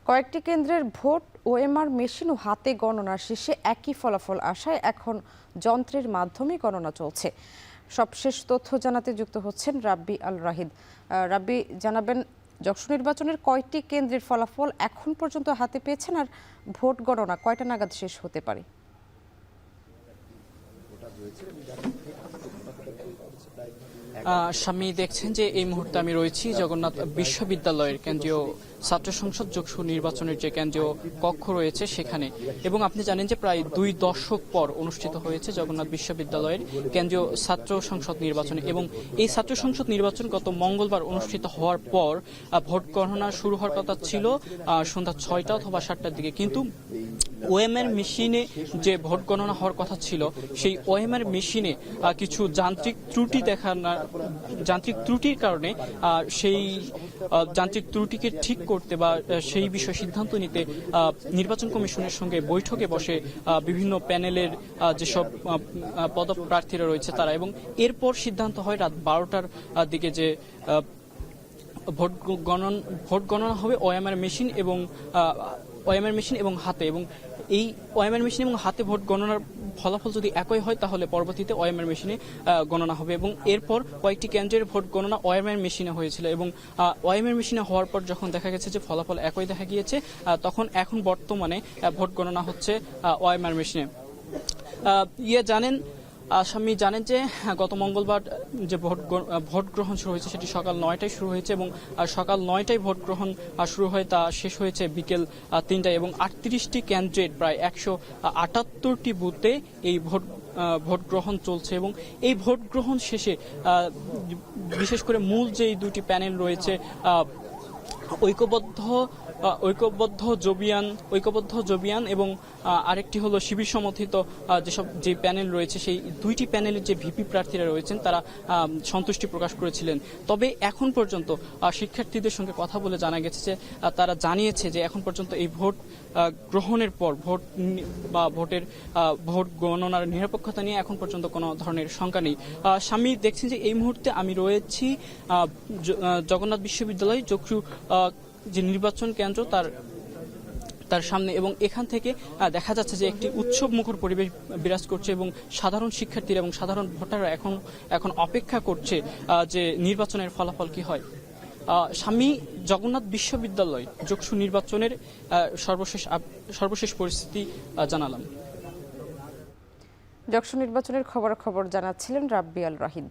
কয়েকটি কেন্দ্রের vote OMR machine ও হাতে গণনার শেষে একই ফলাফল আসায় এখন যন্ত্রের মাধ্যমে গণনা চলছে। সবশেষ তথ্য জানাতে যুক্ত হচ্ছেন রাব্বি আল রাহিদ। রাব্বি, জানাবেন যশোর নির্বাচনের কয়টি কেন্দ্রের ফলাফল এখন পর্যন্ত হাতে পেয়েছেন, আর ভোট গণনা কয়টা নাগাদ শেষ হতে পারে? স্বামী, দেখছেন যে এই মুহূর্তে আমি রয়েছি জগন্নাথ বিশ্ববিদ্যালয়ের কেন্দ্রীয় ছাত্র সংসদ যশোর নির্বাচনের যে কেন্দ্রীয় কক্ষ রয়েছে সেখানে, এবং আপনি জানেন যে প্রায় 2 দশক পর অনুষ্ঠিত হয়েছে জগন্নাথ বিশ্ববিদ্যালয়ের কেন্দ্রীয় ছাত্র সংসদ নির্বাচন, এবং এই ছাত্র সংসদ নির্বাচন গত মঙ্গলবার অনুষ্ঠিত হওয়ার পর ভোট গণনা শুরু হওয়ার কথা ছিল সন্ধ্যা 6টা অথবা 7টার দিকে, কিন্তু ওএমআর মেশিনে যে ভোট গণনা হওয়ার কথা ছিল সেই ওএমআর মেশিনে কিছু যান্ত্রিক ত্রুটির কারণে সেই যান্ত্রিক ত্রুটিকে ঠিক করতে বা সেই বিষয়ে সিদ্ধান্ত নিতে নির্বাচন কমিশনের সঙ্গে বৈঠকে বসে বিভিন্ন প্যানেলের যেসব পদপ্রার্থীরা রয়েছে তারা, এবং এরপর সিদ্ধান্ত হয় রাত 12টার দিকে যে ভোট গণনা হবে ওএমআর মেশিন এবং হাতে, এবং এই ওএমআর মেশিন এবং হাতে ভোট গণনার ফলাফল যদি একই হয় তাহলে পরবর্তীতে ওএমআর মেশিনে গণনা হবে, এবং এরপর কয়েকটি কেন্দ্রের ভোট গণনা ওএমআর মেশিনে হয়েছিল, এবং ওএমআর মেশিনে হওয়ার পর যখন দেখা গেছে যে ফলাফল একই দেখা গিয়েছে, তখন এখন বর্তমানে ভোট গণনা হচ্ছে ওএমআর মেশিনে। স্বামী, জানেন যে গত মঙ্গলবার যে ভোট গ্রহণ শুরু হয়েছে সেটি সকাল 9টায় শুরু হয়েছে, এবং সকাল 9টায় ভোট গ্রহণ শুরু হয়ে তা শেষ হয়েছে বিকেল 3টায়, এবং 38টি কেন্দ্রের প্রায় 178টি বুথে এই ভোট গ্রহণ চলছে, এবং এই ভোট গ্রহণ শেষে বিশেষ করে মূল যে দুটি প্যানেল রয়েছে ঐক্যবদ্ধ জবিয়ান এবং আরেকটি হলো শিবির সমর্থিত যে প্যানেল রয়েছে, সেই দুইটি প্যানেলের যে ভিপি প্রার্থীরা রয়েছেন তারা সন্তুষ্টি প্রকাশ করেছিলেন। তবে এখন পর্যন্ত শিক্ষার্থীদের সঙ্গে কথা বলে জানা গেছে যে তারা জানিয়েছে যে এখন পর্যন্ত এই ভোট গ্রহণের পর ভোট গণনার নিরপেক্ষতা নিয়ে এখন পর্যন্ত কোনো ধরনের শঙ্কা নেই। স্বামী, দেখছেন যে এই মুহূর্তে আমি রয়েছি জগন্নাথ বিশ্ববিদ্যালয় যশোর যে নির্বাচন কেন্দ্র তার সামনে, এবং এখান থেকে দেখা যাচ্ছে যে একটি উৎসব মুখর পরিবেশ বিরাজ করছে, এবং সাধারণ শিক্ষার্থীরা এবং সাধারণ ভোটাররা এখন অপেক্ষা করছে যে নির্বাচনের ফলাফল কি হয়। স্বামী, জগন্নাথ বিশ্ববিদ্যালয় যশোর নির্বাচনের সর্বশেষ পরিস্থিতি জানালাম। যশোর নির্বাচনের খবর জানাচ্ছিলেন রাব্বি আল রাহিদ।